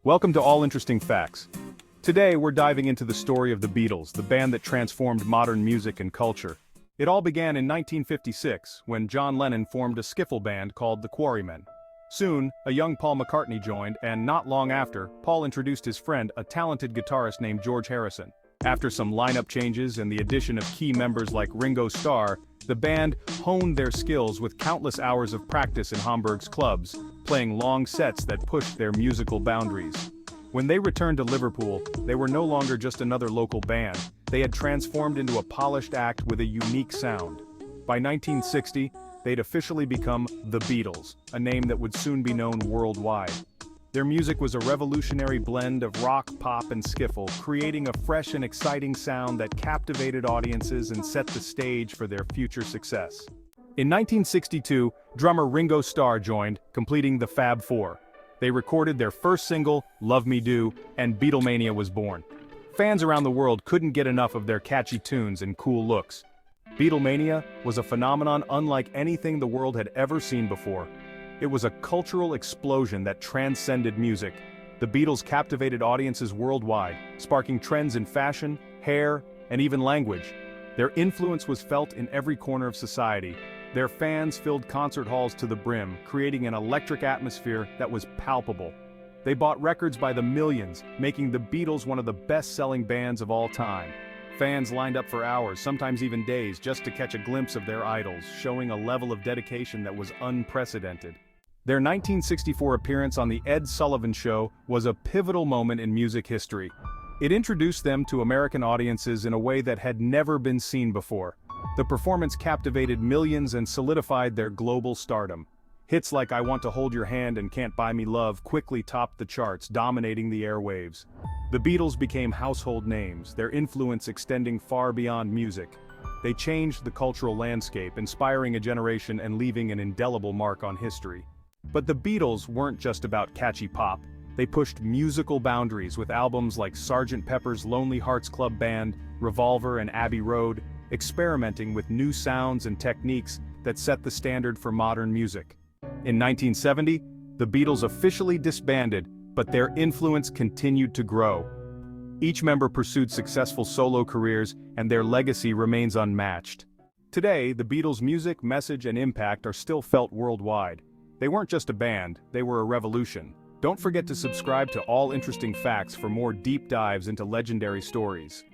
Welcome to All Interesting Facts. Today we're diving into the story of the Beatles, the band that transformed modern music and culture. It all began in 1956, when John Lennon formed a skiffle band called the Quarrymen. Soon, a young Paul McCartney joined, and not long after, Paul introduced his friend, a talented guitarist named George Harrison. After some lineup changes and the addition of key members like Ringo Starr, the band honed their skills with countless hours of practice in Hamburg's clubs, playing long sets that pushed their musical boundaries. When they returned to Liverpool, they were no longer just another local band. They had transformed into a polished act with a unique sound. By 1960, they'd officially become the Beatles, a name that would soon be known worldwide. Their music was a revolutionary blend of rock, pop, and skiffle, creating a fresh and exciting sound that captivated audiences and set the stage for their future success. In 1962, drummer Ringo Starr joined, completing the Fab Four. They recorded their first single, Love Me Do, and Beatlemania was born. Fans around the world couldn't get enough of their catchy tunes and cool looks. Beatlemania was a phenomenon unlike anything the world had ever seen before. It was a cultural explosion that transcended music. The Beatles captivated audiences worldwide, sparking trends in fashion, hair, and even language. Their influence was felt in every corner of society. Their fans filled concert halls to the brim, creating an electric atmosphere that was palpable. They bought records by the millions, making the Beatles one of the best-selling bands of all time. Fans lined up for hours, sometimes even days, just to catch a glimpse of their idols, showing a level of dedication that was unprecedented. Their 1964 appearance on The Ed Sullivan Show was a pivotal moment in music history. It introduced them to American audiences in a way that had never been seen before. The performance captivated millions and solidified their global stardom. Hits like I Want to Hold Your Hand and Can't Buy Me Love quickly topped the charts, dominating the airwaves. The Beatles became household names, their influence extending far beyond music. They changed the cultural landscape, inspiring a generation and leaving an indelible mark on history. But the Beatles weren't just about catchy pop. They pushed musical boundaries with albums like Sgt. Pepper's Lonely Hearts Club Band, Revolver, and Abbey Road, experimenting with new sounds and techniques that set the standard for modern music. In 1970, the Beatles officially disbanded, but their influence continued to grow. Each member pursued successful solo careers, and their legacy remains unmatched. Today, the Beatles' music, message, and impact are still felt worldwide. They weren't just a band, they were a revolution. Don't forget to subscribe to All Interesting Facts for more deep dives into legendary stories.